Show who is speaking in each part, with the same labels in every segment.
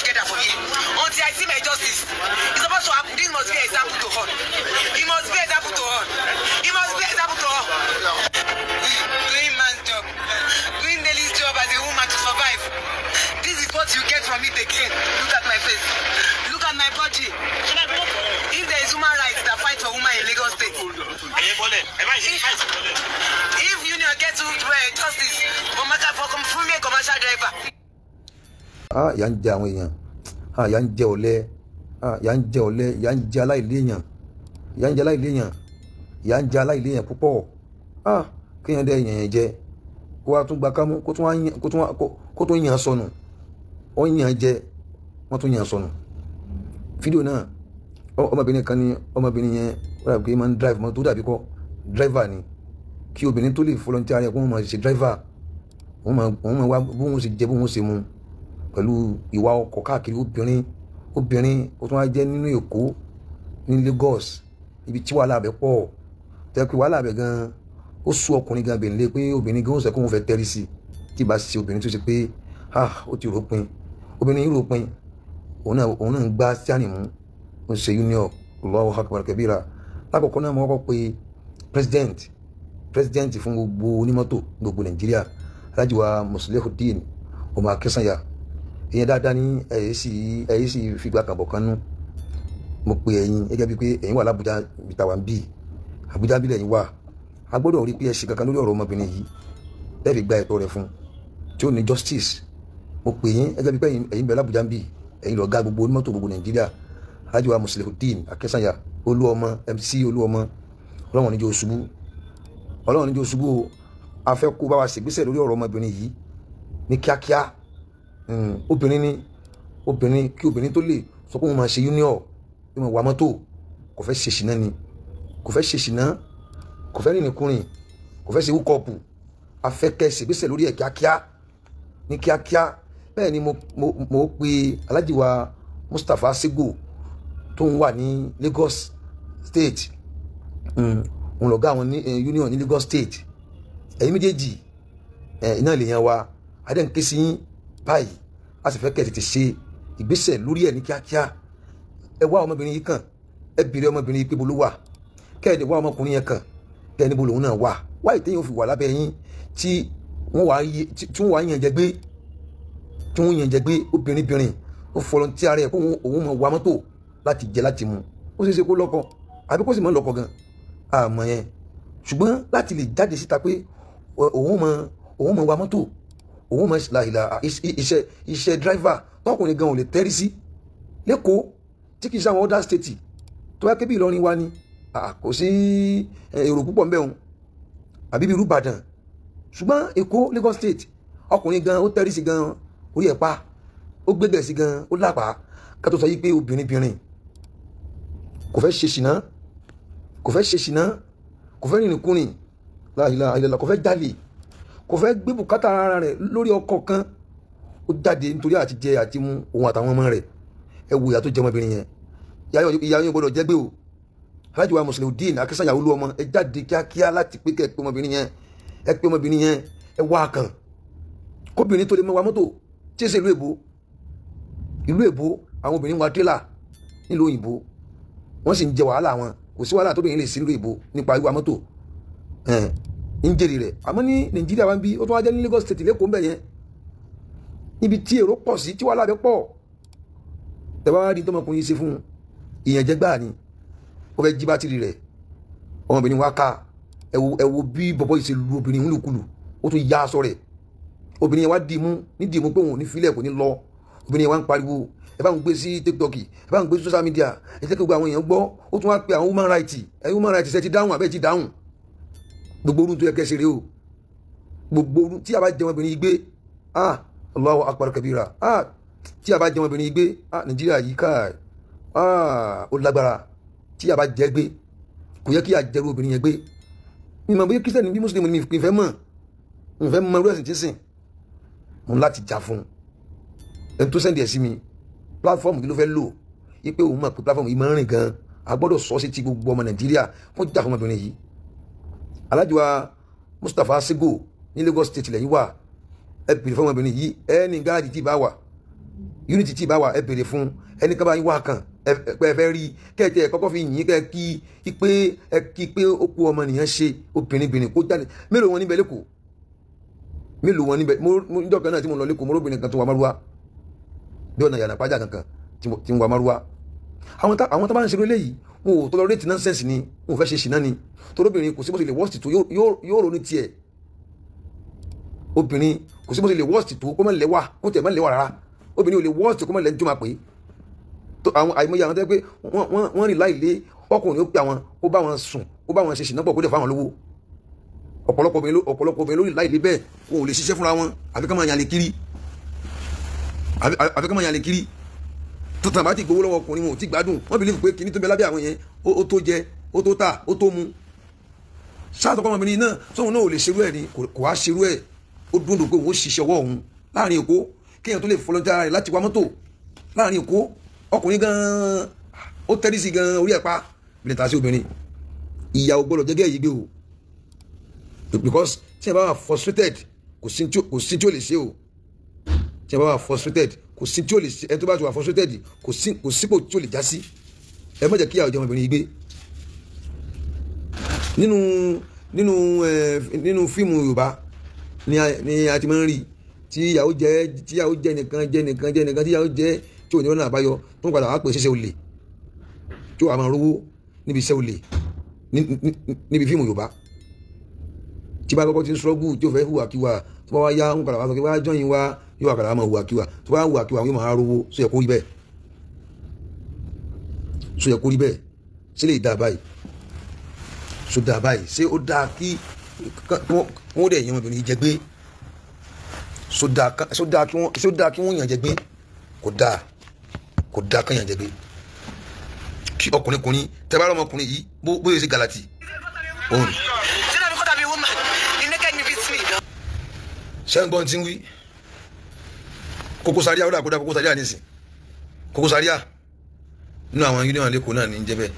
Speaker 1: Together for you until I see my justice. It's supposed to happen. This must be an example to all. It must be an example to all. It must be an example to all. Doing man's job, doing daily job as a woman to survive. This is what you get from it again. Look at my face. Look at my body. If there is human rights that fight for women in Lagos State, if union gets to justice, no matter for a commercial driver.
Speaker 2: Ya ń jẹ àwọn èèyàn, ya ń jẹ ọ̀lẹ, ya ń jẹ ọ̀lẹ, ya ń jẹ aláìléèyàn, ya ń jẹ aláìléèyàn, ya ń jẹ aláìléèyàn púpọ̀. Kéèyàn dẹ èèyàn jẹ kó wá tún gba kámú kó tún yàn sọnù, ó yàn jẹ wọ́n tún yàn sọnù. Fídíò náà ọmọbìnrin kan ní ọmọbìnrin yẹn ó dàbí pé máa ń drive mọ́tò, tó dàbí kọ́ driver ni, kí obìnrin tó lè volunteer rẹ̀ kó wọ́n máa ṣe driver, wọ́n máa wá bó wọ́n ṣe jẹ bó wọ́n ṣe mu pẹ̀lú ìwà ọkọ̀ káàkiri. Obìnrin ó tún wá jẹ́ nínú Èkó ní Lagos, ibi tí wàhálà bẹ̀ pọ̀, tẹ́ pé wàhálà bẹ̀ gan ó sú ọkùnrin gan bẹ̀rẹ̀ lé pé obìnrin gan ó sọ pé wọ́n fẹ́ tẹ́rí sí tí bá ṣe obìnrin tó ṣe pé ó ti ròpin. Obìnrin yìí ròpin, òun náà ń gbá síánì mú, ó ń ṣe union. Allahu Akbar kabira. Lákọ̀ọ́kọ́ náà mo kọ́kọ́ pé president fún gbogbo onímọ́tò gbogbo Nàìjíríà, Alhaji wa Muslihuddin ọmọ Akínsànyà. Ìyẹn dáadáa ní ẹ̀yìn sì fìgbà kan bọ̀ kan nú. Mo pe ẹ̀yin gẹ́gẹ́ bí pé ẹ̀yin wà l'Abuja ìtawà ń bí Abuja bí lẹ́yìn wà. A gbọ́dọ̀ rí pé ẹ ṣe kankan lórí ọ̀rọ̀ ọmọbìnrin yìí lẹ́ẹ̀fi gba ẹ̀tọ́ rẹ̀ fún tí ó ní justice. Mo pe yín gẹ́gẹ́ bí pé ẹ̀yin bẹ̀ l'Abuja ń bí ẹ̀yin lọ̀gá gbogbo onímọ́tò gbogbo Nàìjíríà, Alhaji wa Muslihuddin Akínsànyà Olúọmọ MC Olúọmọ. Ọlọ́run ní jẹ́ ó ṣubú, Ọlọ́run ní jẹ́ ó ṣubú o. A fẹ́ kó bá wa ṣègbésẹ̀ lórí ọ̀rọ̀ ọmọbìnrin yìí ní kíákíá. Obìnrin kí obìnrin tó lè sọ pé wọ́n máa ṣe union, bí wọ́n wà mọ́tò, kò fẹ́ ṣe ṣìnà ni, kò fẹ́ ṣe ṣìnà, kò fẹ́ rìn nìkúrìn, kò fẹ́ ṣe wúkọ̀pù. A fẹ́ kẹ́ ṣègbésẹ̀ lórí ẹ̀ kíákíá ní kíákíá. Bẹ́ẹ̀ ni mo pe Alhaji wa Mustapha Sego tó ń wà ní Lagos State, òun lọ̀gá àwọn union ní Lagos State. Ẹ̀yin méjèèjì iná lè yan wa, adé ń ké sí yín báyìí. A sì fẹ́ kẹ́ tètè ṣe ìgbésẹ̀ lórí ẹ̀ ní kíákíá. Ẹ wá ọmọbìnrin yìí kàn, ẹ bèrè ọmọbìnrin yìí pé bo ló wà, kẹ́ẹ̀dẹ̀ wá ọmọkùnrin yẹn kàn, kẹ́ẹ̀ níbo lòun náà wà. Wáyé téyìn ò fi wà lábẹ́ yín tí wọ́n wá yàn jẹ gbé, tí wọ́n yàn jẹ gbé. Obìnrin ó volunteer rẹ̀ kó òun máa wá mọ́tò láti jẹ láti mu. Ó ṣeé ṣe kó lọ́kọ àbí kó sì máa lọ́kọ gan, àmọ́ yẹn. Ṣùgbọ́n láti lè jáde síta pé òun máa wá mọ́tò, òun máa iṣẹ́ driver tọkùnrin gan ò lè tẹ́rí sí lẹ́kọ̀ọ́ tí kì í sáwọn other state tó wá kébí Ìlọrin wa ni kò sí èrò púpọ̀ mbẹ́ òun àbí bí Ìbàdàn. Ṣùgbọ́n Èkó Lagos State ọkùnrin gan ó tẹ́rí sí gan, orí ẹ̀ pa, ó gbégbẹ̀ sí gan, ó lápá. Ká tó sọ yí pé obìnrin kò fẹ́ ṣe ṣìnà, kò fẹ́ rìnrìnkúrìn, la ilaha illallah, kò fẹ́ jalè, kò fẹ́ gbé bùkátà ara rẹ̀ lórí ọkọ kan. Ó jáde nítorí àti jẹ àti mu òun àtàwọn ọmọ rẹ̀. Ẹ wo ìyà tó jẹ ọmọbìnrin yẹn, ìyá yín gbọ́dọ̀ jẹ́ gbé o. Alhaji wa Muslihuddin Akínsànyà Olúọmọ, ẹ jáde kíákíá láti pé kẹ́ ẹ pé ọmọbìnrin yẹn, ẹ wá kàn. Kóbìnrin tó lè mọ wa mọ́tò tí èsè ìlú èbó àwọn obìnrin wa tírélà nílùú òyìnbó, wọ́n sì ń jẹ wàhálà wọn. Kò sí wàhálà tóbìnrin lè sí nílùú èbó nípa wíwá mọ́tò ń jèrè rẹ̀. Àmọ́ ní Nàìjíríà wa ń bí, ó tún wá jẹ́ ní Lagos State lẹ́kọ̀ọ́ ń bẹ̀ yẹn, níbi tí èrò pọ̀ sí, tí wàhálà bẹ́ pọ̀. Ẹ bá wá rí tọmọkùnrin ṣe fún ìyànjẹ gbáà ni. Ó fẹ́ jí bátìrì rẹ̀, ọmọbìnrin wa ká ẹ wo bí bọ̀bọ̀ yìí ṣe lu obìnrin ńlùkulù ó tún ya aṣọ rẹ̀ obìnrin yẹn wá dìímú pé òun ò ní filẹ̀ kò ní lọ obìnrin yẹn wá ń pariwo ẹ bá ń gbé sí TikTok ẹ bá ń gbé sí social media ẹ jẹ́ kí gbogbo àwọn èèyàn gbọ́ ó tún wá pe àwọn human rights ẹ ti dáhùn àbẹ́ ti dáhùn gbogbo orun tó yẹ kẹ́ ṣe rèé o gbogbo orun tí a bá jẹ ọmọbìnrin yìí gbé Allahu akbar kabira tí a bá jẹ ọmọbìnrin yìí gbé Nàìjíríà yìí ká ó lágbára tí a bá jẹ gbé kò yẹ kí a jẹrú obìnrin yẹn gbé mi mọ̀ bí kírísítẹ́nì bí mùsùlùmí ni mi fẹ́ mọ̀ irú ẹ̀sìn tí sìn mo láti jà fún ẹni tó sẹ́ndì ẹ̀ sí mi platform kí ló fẹ́ lò yí pé òun mọ̀ pé platform yìí máa ń rìn gan a gbọ́dọ̀ sọ sí ti gbogbo ọmọ Nàìjíríà fún jà fún ọmọbìnrin yìí Alhaji wa Mustapha Sego ní Lagos State lẹ́yìn wà ẹ bèrè fún ọmọbìnrin yìí ẹni gáàdì tí bá wà unity tí bá wà ẹ bèrè fún ẹni ká bá yín wá kàn ẹ fẹ́ rí kẹ́ẹ̀tẹ́ ẹ kọ́kọ́ fi yìn kẹ́ kí pé ó kú ọmọnìyàn ṣe obìnrin kó jáde mélòó wọn níbẹ̀ lẹ́kọ̀ọ́ mélòó wọn níbẹ̀ níjọ́ kan náà tí mo lọ lẹ́kọ̀ọ́ mo róbìnrin kan tó wà márùwá bí ọ̀nà ìyànà pàjá kankan tí ń wà márùwá àwọn tó bá ń ṣe léyìí wọn ò tolerate nonsense ni wọn ò fẹ́ ṣe ṣìnà ni torobìnrin kò sí bó ṣe lè worst tó yóò ronú tiẹ̀ obìnrin kò sí bó ṣe lè worst tó kó má lẹ́wà kó tẹ̀ má lẹ́wà rárá obìnrin ò lè worst kó má lẹ́ni tó máa pè é àwọn àìmọye àwọn tó yẹ pé wọ́n rìn láìlé ọkùnrin ó pè àwọn ó bá wọn sùn ó bá wọn ṣe ṣìnà pọ̀ kó dẹ̀ fáwọn lówó ọ̀pọ̀lọpọ̀ obìnrin lórí láìlé bẹ́ẹ̀ wọn ò lè ṣiṣẹ́ fúnra wọn àbí ká máa yàn lè kiri tó tàn bá ti gbowó lọ́wọ́ ọkùnrin wọn ò ti gbádùn wọ́n believe pé kíní tó bẹ lábẹ́ àwọn yẹn ó tó jẹ ó tó tà ó tó mu ṣáàtọ̀kọ́ ọmọbìnrin náà sóhun náà ò lè ṣerú ẹ̀ ni kò wá ṣerú ẹ̀ ó dúndùn pé òun ó ṣiṣẹ́ ọwọ́ òun láàrin Èkó kéèyàn tó lè fọlọ́jà rẹ̀ láti wá mọ́tò láàrin Èkó ọkùnrin gan-an ó tẹ́rí sí gan-an orí ẹ̀ pa bìnrin tà sí obìnrin ìyàwó gbọ́dọ̀ jẹ́gẹ́ yìí gbé o because tí ẹ bá wà frustrated kò sí tí ó lè ṣe o tí ẹ bá wà frustrated kò sí tí ó lè ṣe ẹ tó bá ti wà frustrated kò sípò tí ó lè já sí ẹ má jẹ́ kí ìyàwó jẹ́ ọmọbìnrin yìí gbé nínú fíìmù Yorùbá ni a ti máa ń rí tí ìyàwó jẹ́ nìkan tí ìyàwó jẹ́ tí ò ní ọ̀nà àbáyọ tó ń padà wá pè ṣiṣẹ́ olè tí ó wà máa rówó níbi iṣẹ́ olè níbi fíìmù Yorùbá tí bá kọ́kọ́ ti ń struggle tí ó fẹ́ hùwàkiwà tó bá wá yá ń padà wá sọ pé wá jọyìn wá yóò wà kàrà máa hùwàkiwà tó bá hùwàkiwà yóò máa rówó só yẹ kó rí bẹ́ẹ̀ ṣé lè dá báyìí so dáa báyìí ṣé ó dáa kí wọ́n dẹ̀ yan ọmọbìnrin jẹ gbé so dáa kí wọ́n yàn jẹ gbé kò dáa kán yàn jẹ gbé kí ọkùnrin tẹ́ bá ọmọkùnrin yìí bóyá ṣe galati òun. ṣẹ́ńgbọ́n ti ń wí Koko Zaria ó dà kó dá Koko Zaria nísìn Koko Zaria nínú àwọn union lẹ́kọ̀ọ́ náà ní jẹ́ bẹ́ẹ̀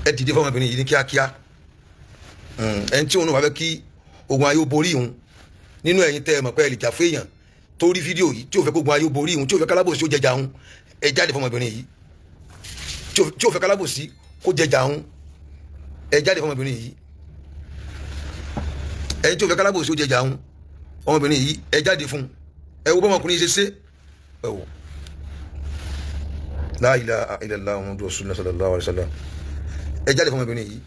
Speaker 2: ẹ dìde fún ọmọbìnrin yìí ní kíákíá ẹni tí òun wà fẹ́ kí ogun ayé ó borí òun nínú ẹ̀yin tẹ́ ẹ mọ̀ pé ẹ lè jà fún èèyàn tó rí fídíò yìí tí ò fẹ́ kó ogun ayé ó borí òun tí ò fẹ́ kálábòsí ó jẹjà òun ẹ jáde fún ọmọbìnrin yìí tí ò fẹ́ kálábòsí kó jẹjà òun ẹ jáde fún ọmọbìnrin yìí ẹni tí ò fẹ́ kálábòsí ó jẹjà òun ọmọbìnrin yìí ẹ jáde fún ẹ wo bọ́mọkùnrin ṣe ṣe ẹ wò la ilaha illallah Muhammadu rasulullah sallallahu alaihi wasallam ẹ jáde fún ọmọbìnrin yìí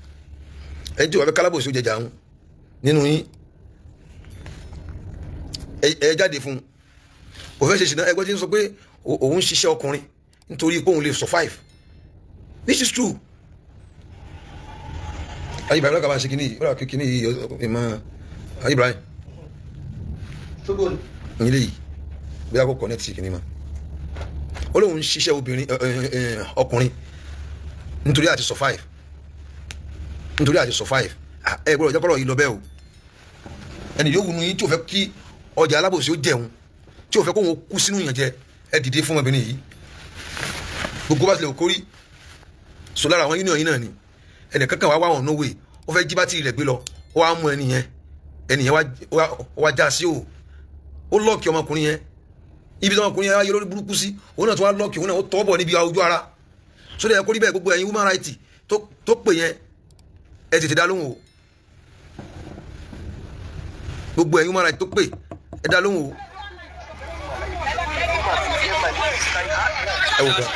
Speaker 2: ẹ jẹ́ wàá kálábòsí ó jẹjà ń nínú yín ẹ jáde fún òfin ṣe ṣìnà ẹgbẹ́ tí ń sọ pé òun ṣiṣẹ́ ọkùnrin nítorí pé òun lè survive this is true ayé Ibrahim lọ́kà máa ṣe kíní ó rà kíní yìí ìmọ̀ ayé Ibrahim nílé yìí bí a kò connect sí kíní mọ́ ó lóun ṣiṣẹ́ ọkùnrin nítorí àti survive ẹ gbọ́dọ̀ jẹ́kọ́rọ̀ yìí lọ bẹ́ẹ̀ o ẹni yóò wù ní tí o fẹ́ kí ọjà alábòsí ó jẹun tí o fẹ́ kó wọn kú sínú ìyànjẹ ẹ dìde fún ọmọbìnrin yìí gbogbo bá tilẹ̀ kórí so lára àwọn union yìí náà ni ẹnì kankan wá wọn no way ó fẹ́ jí bátìrì rẹ̀ gbé lọ ó wá mú ẹnìyẹn wá já sí o ó lọ́ọ̀kì ọmọkùnrin yẹn ibi tí ọmọkùnrin yẹn wá yẹ lórí burúkú sí òun náà tó wá lọ́ọ̀kì òun náà ó tọ́ bọ̀ níbi ojú ara so lè yẹ kó rí bẹ́ẹ̀ gbogbo ẹ̀yin human rights tó pè yẹn ẹ tètè dá lóhùn o gbogbo ẹ̀yin human rights tó pè ẹ dá lóhùn o ẹ wò kàn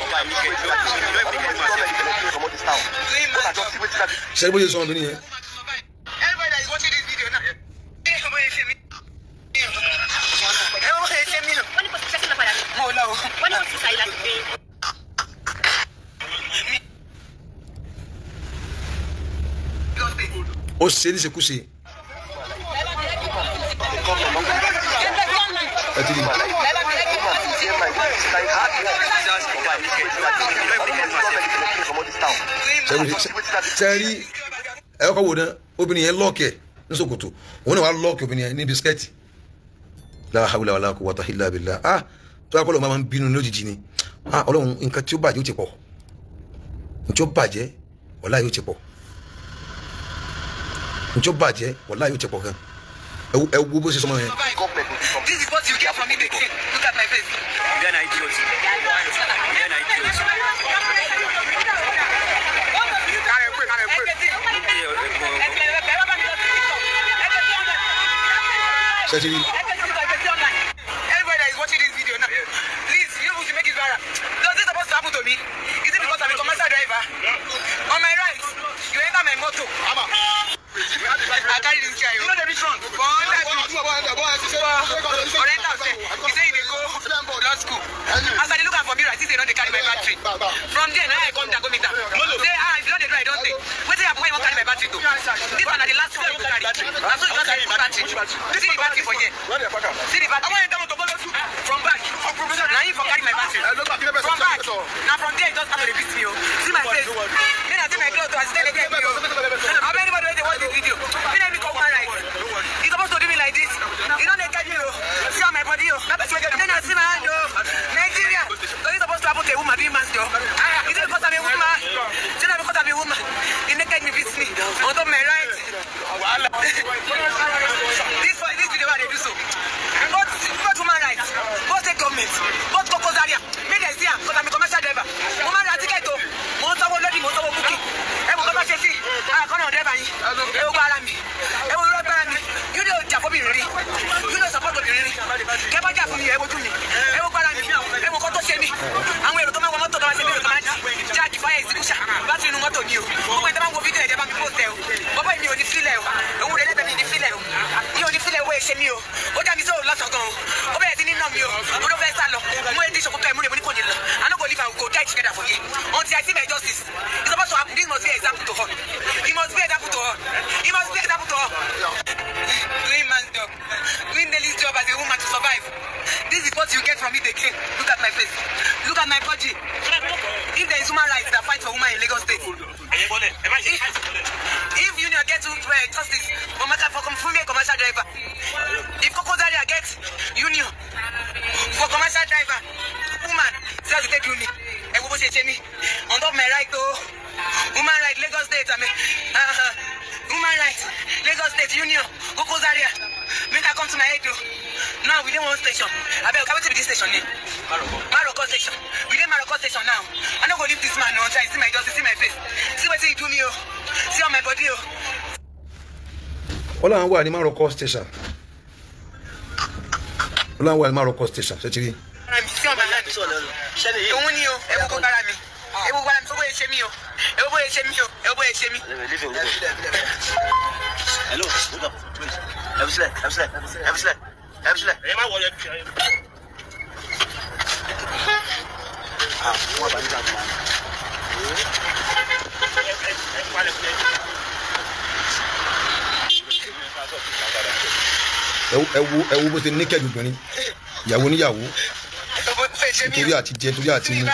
Speaker 2: ṣe bó ṣe sọ ọmọbìnrin yẹn ó ṣe ní ṣekúṣe. ẹ ti rí sẹ́rí ẹ kọ́ wò ná obìnrin yẹn lọ́ọ̀kì ẹ̀ ní ṣòkòtò òun náà wà lọ́ọ̀kì obìnrin yẹn ní bisikẹ́ẹ̀tì la hawla wala quwwata illa billah tó yà kọ́ lọ́ọ́ máa ń bínú lójijì ni ọlọ́run nǹkan tí ó bàjẹ́ ó ti pọ̀ nǹkan tí ó bàjẹ́ wàláhì yóò ti pọ̀ nǹkan tí ó bàjẹ́ wàláhì yóò ti pọ̀ gan ẹ wo bó ṣe sọmọ yẹn.
Speaker 1: This is what you get from me again. Look at my face.
Speaker 3: You're an idiot. You're an idiot.
Speaker 2: Certainly.
Speaker 1: Everybody that is watching this video now, please, you should make it viral. Does this supposed to happen to me? Is it because I'm a commercial driver? On my right, you enter my motor. I carry this guy. You know the rich one. Oriental say, he say they go law school. As I look at for me, I see they don't carry my battery. From there, now I come down, go meet them. Say, if you don't do, I don't take. Wait till you won't carry my battery too. This one are the last one you carry. That's why you don't carry my battery. See the battery for here. See the battery. From back. Now you for carry my battery. From back. Now from there, you just have to repeat me. See my face. Then I see my clothes. I stay again. How many anybody they watch the video? Then let me come on right. He's supposed to do me like this. You know they catch me. See on my body. Then I see my hand. Nigeria. So he's supposed to have a woman being man's job. Is it because I'm a woman? Is it because I'm a woman? He naked me, beats me. On top of my right. This video why they do so. Both woman rights, both state government, both Cocos area. Make them see because I'm a commercial driver. Woman right ticket to. Most of loading, most of booking. Every come and say, I come on driver. Every go around me. Every road around me. You know job for me really. You know support for me really. Keep on job for me. Every do me. Every go around me. Every come to see me. And we come on motor. Come and see me. Come and jack fire execution. Battery no motor new. When the man go video, the man be post there. Baba mi o di feel e o. And we let them in the feel e o. You di feel e wey se mi o. O ja mi so last ago. O be ti ni na mi o. O do fe salo. Mo e di so ko kai mo ni ko ni lo. I no go leave and go die together for you. Until I see my justice. It's supposed to happen. This must be an example to all. It must be an example to all. It must be an example to all. Doing man's job. Doing the least job as a woman to survive. This is what you get from it again. Look at my face. Look at my body. If there is human rights that fight for women in Lagos State. If Union gets justice for me a commercial driver. If Cocos area gets Union for commercial driver, woman, says you take Union. And we say me on top of my right, woman right, Lagos State, woman right, Lagos State Union, Cocos area. Make her come to my head, now we don't want station. I beg, come to this station here. Maroko station. We did Maroko station now. I'm not going to leave this man until I see my justice, see my face. See what he do me, see on my body.
Speaker 2: Ọlọ́run wà ní Maroko station. Ọlọ́run wà ní Maroko station. Ṣé ti rí?
Speaker 1: See on my hand. Òun ni o, ẹ wo gbára mi. Ẹ wo gbára mi, owó ẹ̀ṣẹ̀ mi o. Ẹ wo ẹ̀ṣẹ̀ mi o. Ẹ wo ẹ̀ṣẹ̀ mi.
Speaker 3: Hello, look up.
Speaker 2: ẹ wo bó ṣe naked obìnrin ìyàwó níyàwó nítorí àti jẹ nítorí àti mu.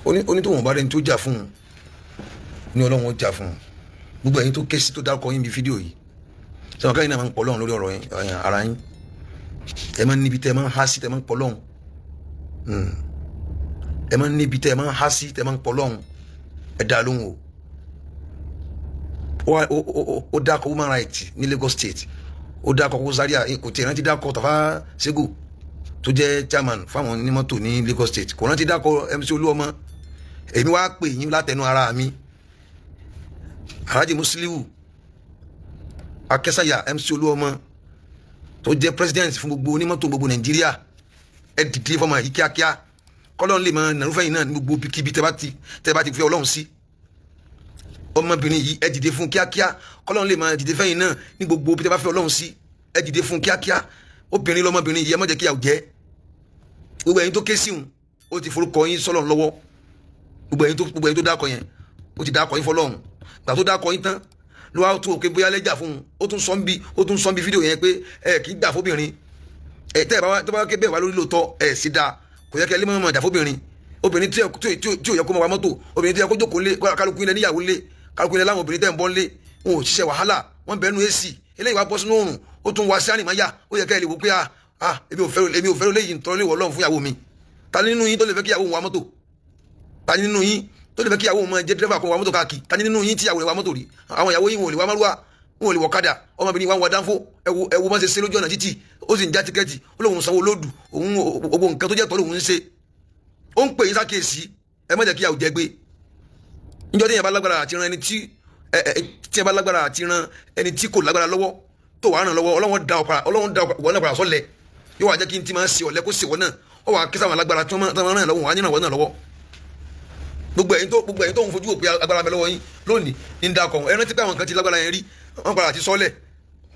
Speaker 2: Oní tó wọn bá rẹni tó jà fún un ní Ọlọ́run ó jà fún un. Gbogbo ẹ̀yin tó ké sí tó dárúkọ yín bí fídíò yìí sẹ́wọ̀n káyìn náà máa ń pọ̀ lọ́run lórí ọ̀rọ̀ ara yín. Ẹ máa ń níbi tẹ́ ẹ máa ń há sí tẹ́ ẹ máa ń pọ̀ lọ́run. Ẹ máa ń níbi tẹ́ ẹ máa ń há sí tẹ́ ẹ máa ń pọ̀ lọ́run. Ẹ dá lóhùn o. Ó dákọ̀ human rights ní Lagos State. Ó dákọ̀ Cocos area kò tí ì rántí dákọ̀ Tafa Sego tó jẹ́ chairman fáwọn onímọ́tò ní Lagos State. Kò rántí dákọ̀ MC Olúọmọ. Èmi wá pè yín látẹnu ara mi. Alhaji Musiliu Akẹsàyà MC Olúọmọ tó jẹ́ president fún gbogbo onímọ́tò gbogbo Nàìjíríà. Ẹ dìde fọmọ yìí kíákíá kọ́lọ́n lè máa nàrúfẹ́ yìí náà ní gbogbo kíbi tẹ́ bá ti fi Ọlọ́run sí. Ọmọbìnrin yìí ẹ dìde fún kíákíá kọ́lọ́n lè máa dìde fẹ́yìn náà ní gbogbo bí tẹ́ bá fi Ọlọ́run sí. Ẹ dìde fún kíákíá obìnrin lọmọbìnrin yìí ẹ má jẹ́ kí ìyàwó jẹ́ gbogbo ẹ̀yin tó ké sí òun ó ti forúkọ yín sọ́lọ́run lọ́wọ́ gbogbo ẹ̀yin tó dákọ̀ yẹn ó ti dákọ̀ yín fọlọ́run gbà tó dákọ̀ yín tán ló wá tún òkè bóyá lẹ́jà fún un ó tún sọ ń bí fídíò yẹn pé ẹ kì í gbà fóbìnrin ẹ tẹ́ ẹ tó bá ké bẹ́ẹ̀ wá lórí lóòótọ́ ẹ sì dáa kò yẹ kí ẹ lé mọ́ jà fóbìnrin obìnrin tí ò yẹ kó mọ wa mọ́tò obìnrin tí ò yẹ kó jókòó lé kálukú ilẹ̀ níyàwó lé kálukú ilẹ̀ láwọn obìnrin tẹ̀ ń bọ́ lé wọn ò ṣiṣẹ́ wàhálà wọn bẹ̀rù èsì eléyìí wá bọ́ sínú òrùn ó tún wá sí àrìmáyà ó yẹ kẹ́ ẹ lè wò pé èmi ò fẹ́ràn léyìí nítorí lè wọ̀ lọ́run fún ìyàwó mi ta nínú yín tó lè fẹ́ kí ìyàwó òun wa mọ́tò ta nínú yín tó lè fẹ́ kí ìyàwó òun máa jẹ́ dírẹ́fà kó wa mọ́tò káàkiri ta nínú yín tí ìyàwó rẹ̀ wa mọ́tò rí àwọn ìyàwó yín wọn ò lè wa márùwá wọn ò lè wọ kádà ọmọbìnrin wa ń wa dánfó ẹwu máa ṣe ṣe lójú ọ̀nà títì ó sì ń já tíkẹ́ẹ̀tì ó lóun sanwó lóòdù òun gbogbo nǹkan tó jẹ́ tọ́ lóun ń ṣe ó ń pè yín sákèésí ẹ má jẹ́ kí ìyàwó jẹ gbé níjọ́ tí yẹn bá lágbára àti ran ẹni tí ẹ bá lágbára àti ran ẹni tí kò lágbára lọ́wọ́ tó wàá ràn lọ́wọ́ ọlọ́wọ́n da ọ̀pọ̀ náà padà sọ́lẹ̀ yóò wá jẹ́ kí n ti máa ṣe ọ̀lẹ́ kó ṣèwọ́ náà ó wàá kí sáwọn alágbára tí wọ́n ràn lọ́wọ́ wàá nírànwọ́ náà lọ́wọ́ gbogbo ẹ̀yin tó ń fojú òpin agbára bẹ lọ́wọ́ yín lónìí ní ń dakọ̀ ẹ rántí pé àwọn kan ti lágbára yẹn rí wọ́n padà ti sọ́lẹ̀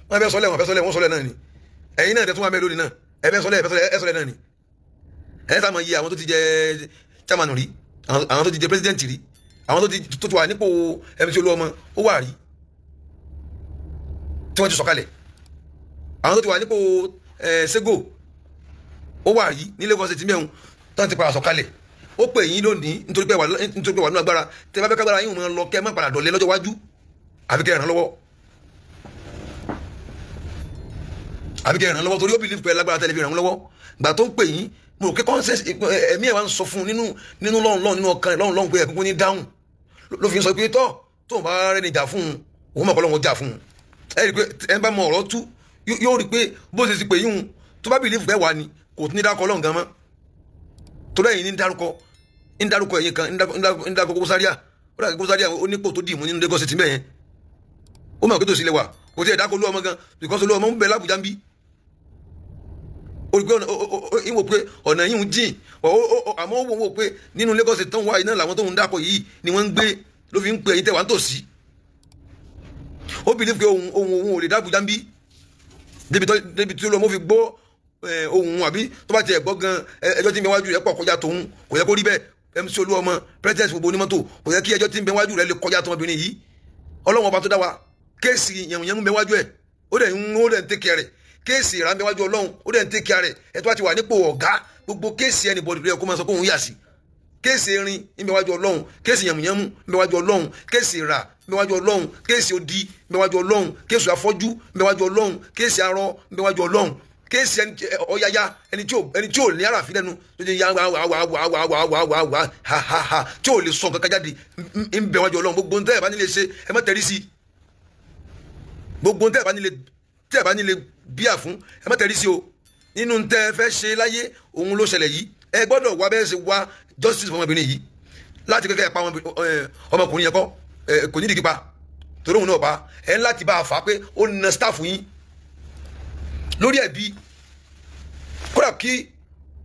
Speaker 2: wọ́n fẹ́ sọ́lẹ̀ náà ni ẹ̀yin náà tẹ́ tún wá mẹ́ lónìí náà ẹ fẹ́ sọ́lẹ̀ náà ni ẹ sá mọ̀ yí àwọn tó ti jẹ chairman rí àwọn tó ti jẹ president rí àwọn tó ti wà nípò MC Olúọmọ ó wà rí tí wọ́n ti sọ̀kalẹ̀ àwọn tó ti wà nípò Sego ó wà rí ní Lagos State mẹ́rin tó ti padà sọ̀kalẹ̀ ó pè yín lónìí nítorí pé wà nínú agbára tẹ bá fẹ́ kágbára yín wọn lọ kẹ́ má padà dọ̀lẹ́ lọ́jọ́ wájú àbí kẹ́ ràn lọ́wọ́ torí ó bìlí pé lágbára tẹ́lẹ̀ fi ràn lọ́wọ́ gbà tó ń pè yín mo rò pé conscience ẹ̀mí ẹ̀ wá ń sọ fún un nínú lọ́run nínú ọkàn lọ́run pé ẹ̀kúnkún ní dáhùn ló fi ń sọ pé tó ń bá rẹ́ni jà fún un òun mọ̀ kọ́ lọ́wọ́ jà fún un ẹ rí i pé ẹ bá mọ ọ̀rọ̀ tú yóò rí i pé bó ṣe ti pè yín tó bá bìlí pé wà ní kò tún ní dákọ̀ ọlọ́run gan mọ́ tó lẹ́yìn ní dárúkọ ẹ̀yìn kan ń dárúkọ Koko Zaria ó dàgbé Koko Zaria ó nípò tó dì mú nínú Lagos City mẹ́yẹn ó mọ̀ pé tó sì lè wà kò tí ẹ̀ dákọ̀ Olúọmọ gan because Olúọmọ ń bẹ l'Ábùjá ń bí ìwò pé ọ̀nà yìí ń jìn àmọ́ ó wò pé nínú Lagos tó ń wá iná làwọn tó ń dákọ̀ yìí ni wọ́n ń gbé ló fi ń pè ẹ̀yin tẹ̀ wá ń tòsí ó bìlí pé ohun ò lè d'Ábùjá ń bí débi tí Olúọmọ fi gbọ́ ohun àbí tó bá tiẹ̀ gbọ́ gan ẹjọ́ tí ń bẹ wájú rẹ̀ pọ̀ kọjá tòun kò yẹ kó rí bẹ́ẹ̀ MC Olúọmọ president gbogbo onímọ́tò kò yẹ kí ẹjọ́ tí ń bẹ wájú rẹ̀ lè kọjá tọmọbìnrin yìí Ọlọ́run ọba tó dá wa kéèsì yẹ̀mùyẹ̀mù bẹ wájú ẹ̀ ó dẹ̀ ń tẹ́kẹ̀ rẹ̀ kéèsì ìrànbẹ wájú Ọlọ́run ó dẹ̀ ń tẹ́kẹ̀ rẹ̀ ẹ̀ tó bá ti wà nípò ọ̀gá gbogbo kéèsì anybody rẹ̀ kó máa sọ pé òun yà sí kéèsì erin ń bẹ wájú Ọlọ́run kéèsì yẹ̀mùyẹ̀mù ń bẹ wájú Ọlọ́run kéèsì ìrà ń bẹ wájú Ọlọ́run kéèsì odi ń bẹ wájú Ọlọ́run kéèsì afọ́jú ń bẹ wájú Ọlọ́run kéèsì arọ ń bẹ wájú Ọlọ́run kéèsì ọ̀yáyá ẹni tí ò ní àràfin lẹ́nu tó ti yá wà ha tí ò lè sọ kankan jáde ń bẹ wájú Ọlọ́run gbogbo ntẹ́ ẹ̀ bá nílé ṣe ẹ má tẹ̀rí sí gbogbo ntẹ́ ẹ̀ bá nílé bíà fún ẹ má tẹ̀rí sí o nínú ntẹ́ ẹ fẹ́ ṣe láyé òun ló ṣẹlẹ̀ yìí ẹ gbọ́dọ̀ wá bẹ́ẹ̀ ṣe wá justice fún ọmọbìnrin yìí láti kẹ́kẹ́ pa ọmọkùnrin yẹn kọ́ kò ní ìdí kípa torí òun náà pa ẹ ń láti bá a fà á pé ó na staff yín lórí ẹbí kódà kí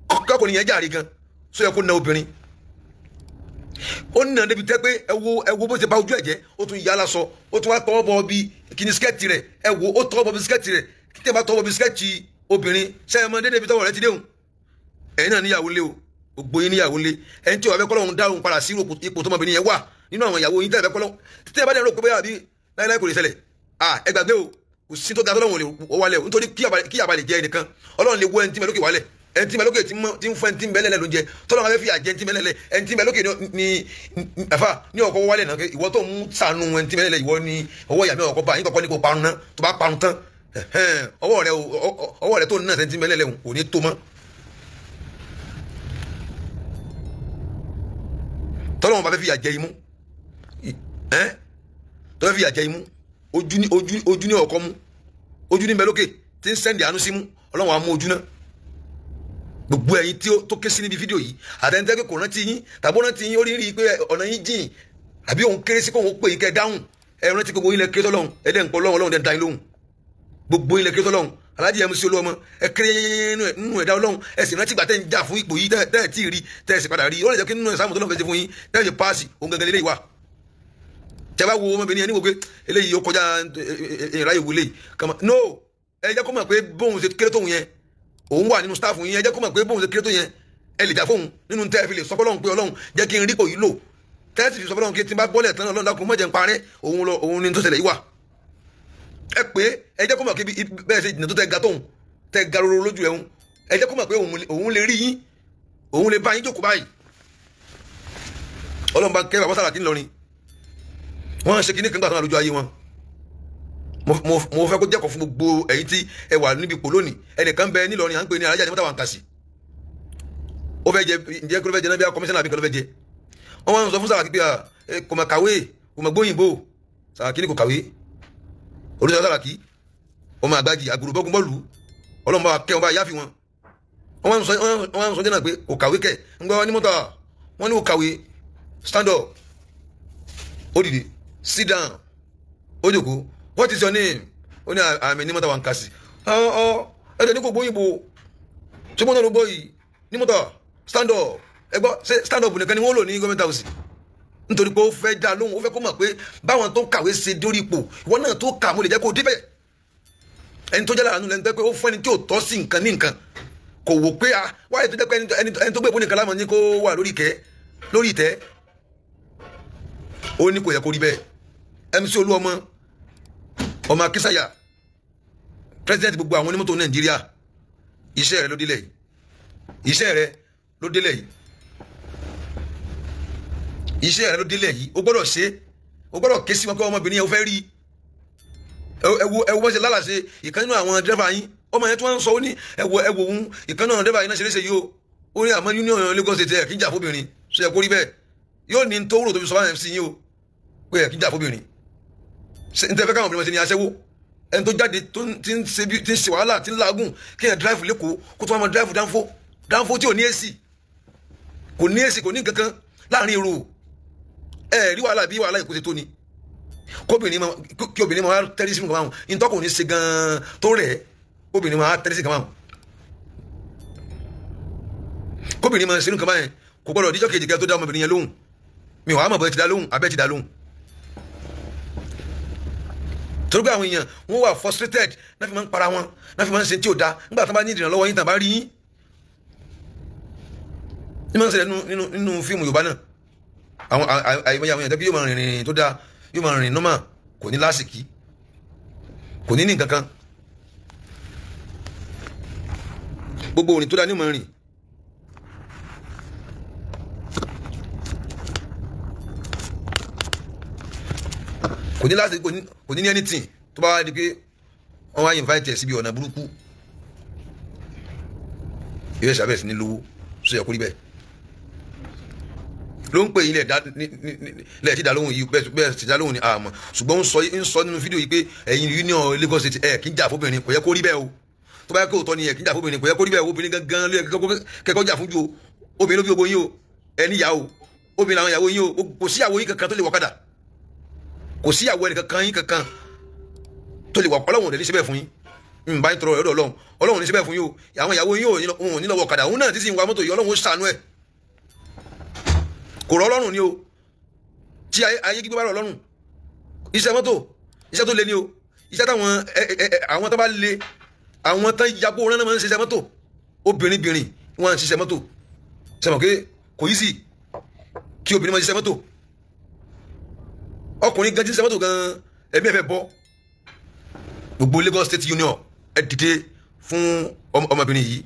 Speaker 2: kọkùnrin yẹn jàre gan sọ yẹ kó na obìnrin ó nà débi tẹ pé ẹ wo bó ṣe bá ojú ẹ jẹ ó tún yà á lásọ ó tún wá tọwọ́ bọ bí kíni skẹ́ẹ̀tì rẹ ẹ wo ó tọwọ́ bọ bí skẹ́ẹ̀tì rẹ kí tẹ bá tọwọ́ bọ bí skẹ́ẹ̀tì obìnrin sẹ́yìn ọmọdé débi tọwọ́ rẹ ti déhùn ẹ̀yin náà níyàwó lé o ògbó yín níyàwó lé ẹni tí ò bá fẹ́ kọ́lọ́hún dáhùn padà sí ipò tọmọbìnrin yẹn wà nínú àwọn ìyàwó yín tẹ́ ẹ fẹ́ kọ́lọ́hún tẹ́ ẹ bá dẹ̀ rò pé bóyá àbí láíláí kò lè ṣẹlẹ̀ ẹ gbàgbé o kò sí tó ga tọ́lọ́hún lè wálẹ̀ o nítorí kí àbá lè jẹ ẹnìkan Ọlọ́run lè wọ ẹni tí mẹ́lókè wálẹ̀ ẹni tí mẹ́lókè tí ń fún ẹni tí mẹ́lẹ́lẹ́ ló ń jẹ tọ́lọ́run máa fẹ́ fi àjẹ ẹni tí mẹ́lẹ́lẹ́ ẹni tí mẹ́lókè ní ẹ̀fà ní ọkọ̀ wálẹ̀ náà ìwọ tó ń sànú ẹni tí mẹ́lẹ́lẹ́ ìwọ ní ọwọ́ ìyàmẹ́ ọkọ̀ bá yín kọ́kọ́ ní kò parun náà tó bá parun tán ọwọ́ rẹ tó ń náà ẹni tí mẹ́lẹ́lẹ́ ò ní tó mọ́ tọ́lọ́run máa fẹ́ fi àjẹ imú tó fẹ́ fi àjẹ imú ojú ní ọkọ mú ojú ní mẹ́lókè tí ń sẹ́ndì àánú sí mú Ọlọ́run á mú ojú náà gbogbo ẹ̀yin tó ké sí níbi fídíò yìí àtẹnudẹ́ kò rántí yín tàbí ó rántí yín ó rí pé ọ̀nà yín jìn àbí òun kéré sí kó òun pè yín kẹ́ dáhùn ẹ rántí gbogbo yín lẹ kéré tọ́lọ́run ẹ̀dẹ̀ ń pọ̀ Ọlọ́run dẹ̀ ń da yín lóhùn gbogbo yín lẹ kéré tọ́lọ́run Alhaji MC Olúọmọ ẹ kéré nínú ẹ̀dá Ọlọ́run ẹ sì rántí gbà tẹ́ ń jà fún ipò yìí tẹ́ ẹ̀ tí ì rí tẹ́ ẹ̀ sì padà rí ó lè jẹ́ kí nínú ẹ̀sán àmọ̀tọ́lọ́run fẹ́ ṣe fún yín tẹ́ ẹ̀ ṣe páàsì òun gangan lélẹ́yìí wà tẹ́ bá wo ọmọbìnrin yẹn ní wò pé eléyìí ó kọjá ìráyè wọlé kàmá no ẹ jẹ́ kó mọ̀ pé bóun ṣe kéré tóun yẹn òun wà nínú staff yín ẹ jẹ́ kó mọ̀ pé bóun ṣe kéré tó yẹn ẹ lè jà fóun nínú tẹ́ ẹ fi lè sọ fọlọ́run pé ọlọ́run jẹ́ kí n rí kò yí lò tẹ́sí fi sọ fọlọ́run kí tí n bá bọ́lẹ̀ tán ọlọ́run dákun mọ̀jẹ̀ ń parẹ́ òun ni tó ṣẹlẹ̀ yìí wà ẹ pé ẹ jẹ́ kó mọ̀ pé bẹ́ẹ̀ ṣe jìnnà tó tẹ ga tóun tẹ ga roro lójú ẹ̀hún ẹ jẹ́ kó mọ̀ pé òun lè rí yín òun lè bá yín jókòó báyìí ọlọ́run bá kẹ́ bàbá Sàràkí ńlọrin wọ́n ṣe kíní kan gbà tán lójú ayé wọn mo fẹ́ kó jẹ́kọ̀ọ́ fún gbogbo ẹ̀yin tí ẹ wà níbi ipò lónìí ẹnìkan bẹ nílọrin à ń pè ní Alhaji Àdìmọ́tà Wàǹkàsì ó fẹ́ jẹ ǹjẹ́ kí ló fẹ́ jẹ náà bí i kọmíṣánná àbí kí ló fẹ́ jẹ wọ́n máa ń sọ fún Sàràkí pé kò mà kàwé kò mà gbóyìnbó Sàràkí ni kò kàwé olùsọ Sàràkí ọmọ àgbàjì àgùrùbọ́gun bọ́ọ̀lù ọlọ́run bá kẹ́ wọn bá yáfi wọn wọ́n ń sọ jẹ́ náà pé kò kàwé kẹ̀ ń gbọ́ ní mọ́tà wọ́n ní kò kàwé stand up ó dìde sit down ó jókòó what is your name ó ní àmì ní mọ́tà Wàǹkàsì ẹ̀jẹ̀ ní kò gbóyìnbó ṣé mọ́tà ló gbọ́ yìí ní mọ́tà stand up ẹgbọ́ ṣe stand up nìkan ni wọ́n lò ní gọ́ọ̀mẹ́ntà house nítorí pé ó fẹ́ dá lóhùn ó fẹ́ kó mọ̀ pé báwọn tó kàwé ṣe dórí ipò ìwọ náà tó kà mo lè jẹ́ kó débẹ̀ ẹni tó jẹ́ láàánú lẹ́nu tó pé ó fún ẹni tí ò tọ́ sí nǹkan ní nǹkan kò wò pé wáyé tó jẹ́ pé ẹni tó gbé ìbò nìkan láwọn ní kó wà lórí ìtẹ́ ó ní kò yẹ kó rí bẹ́ẹ̀ MC Olúọmọ ọmọ Akínsàyà president gbogbo àwọn onímọ́tò Nàìjíríà iṣẹ́ rẹ ló délẹ̀ yìí iṣẹ́ rẹ ló délẹ̀ yìí iṣẹ́ rẹ ló délẹ̀ yìí o gbọ́dọ̀ ṣe o gbọ́dọ̀ ké sí wọn pé ọmọbìnrin yẹn o fẹ́ rí ẹwọ bọ́n ṣe lálàṣe ìkan nínú àwọn dẹ́fà yín ọmọ yẹn tí wọ́n ń sọ ó ní ẹwọ òun ìkan náà dẹ́fà yín náà ṣe léṣe yìí ó ní àmọ́ union Lagos State ẹ̀ kí n jà fóbìnrin ṣe yẹ kó rí bẹ́ẹ̀ yóò ní tó wúrò tó fi sọ fáwọn MC yín o pé ẹ̀ kí n jà fóbìnrin n tẹ́ fẹ́ káwọn obìnrin ṣe ní aṣẹ́wó ẹni tó jáde tó ti ń ṣe wàhálà tí ń làágùn kí ẹ̀ drive lẹ́kọ̀ọ́ kó tó wá máa drive dánfó tí ò ní èsì kò ní èsì kò ní kankan láàrin èrò ẹ rí wàhálà bí wàhálà ìkóse tó ni kí obìnrin máa tẹ́lẹ̀ sí nǹkan báwọn ìtọ́kùnrin ṣe gan-an tó rẹ̀ obìnrin máa tẹ́lẹ̀ sí nǹkan báwọn kóbìnrin máa ṣe nǹkan báyẹn kò gbọ́dọ̀ díjọ́ kejì kẹ́ tó dá ọmọbìnrin yẹn lóhùn mi wàá mọ̀ bọ́ ẹ ti dá lóhùn abẹ́ ti dá lóhùn torí pé àwọn èèyàn wọ́n wà frustrated náà fi máa ń para wọn náà fi máa ń ṣe tí ò da nígbà tó bá ní ìdìrànlọ́wọ́ yín tàn bá rí yín ní máa ń ṣẹlẹ̀ nínú fíìmù Yorùbá náà àwọn àìmọye àwọn èèyàn tẹ́kí yóò máa rìnrìn tó dáa yóò máa rìnrìn nọ́mà kò ní lásìkí kò ní nǹkan kan gbogbo òrìn tó dáa ní máa rìn kò ní lásìkí kò ní anything tó bá wá di pé wọ́n wá invite ẹ̀ síbi ọ̀nà burúkú ìwé ìṣàbẹ̀ sí ní lówó sọ yẹ kó rí bẹ́ẹ̀ ló ń pè yín lẹ́ẹ̀ tí dá lóhùn yìí bẹ́ẹ̀ tí dá lóhùn ni àmọ́ ṣùgbọ́n ń sọ nínú fídíò yìí pé ẹ̀yin union Lagos State ẹ̀ kí n jà fóbìnrin kò yẹ kó rí bẹ́ẹ̀ o tó bá yẹ kó òótọ́ ni ẹ̀ kí n jà fóbìnrin kò yẹ kó rí bẹ́ẹ̀ o obìnrin gangan ló yẹ kẹ́kọ̀ọ́ jà fún ju o obìnrin ló bí gbogbo yín o ẹni ìyá o obìnrin àwọn ìyàwó yín o kò sí ìyàwó yín kankan tó lè wọ́kadà kò sí ìyàwó ẹnì kankan yín kankan tó lè wà Ọlọ́run ò ní ṣe bẹ́ẹ̀ fún yín n bá ń tọrọ ọ̀dọ̀ Ọlọ́run ò ní ṣe bẹ́ẹ̀ fún yín o àwọn ìyàwó yín ò ní lọ wọ́kadà òun náà ti sì ń wa mọ́tò yìí Ọlọ́run ó ṣàánú ẹ̀ kò rọ Ọlọ́run ni o tí ayé gbígbé bá rọ Ọlọ́run iṣẹ́ mọ́tò iṣẹ́ tó le ni o iṣẹ́ táwọn àwọn tó bá le àwọn tán yabó rán náà máa ń ṣiṣẹ́ mọ́tò obìnrin wọn ṣiṣẹ́ mọ́tò sẹ́mọ̀ pé kò yí sí kí obìnrin máa ṣiṣẹ́ mọ́tò ọkùnrin gan ṣiṣẹ́ mọ́tò gan ẹ̀mí ẹ̀fẹ̀ bọ́ gbogbo Lagos State Union ẹ dìde fún ọmọbìnrin yìí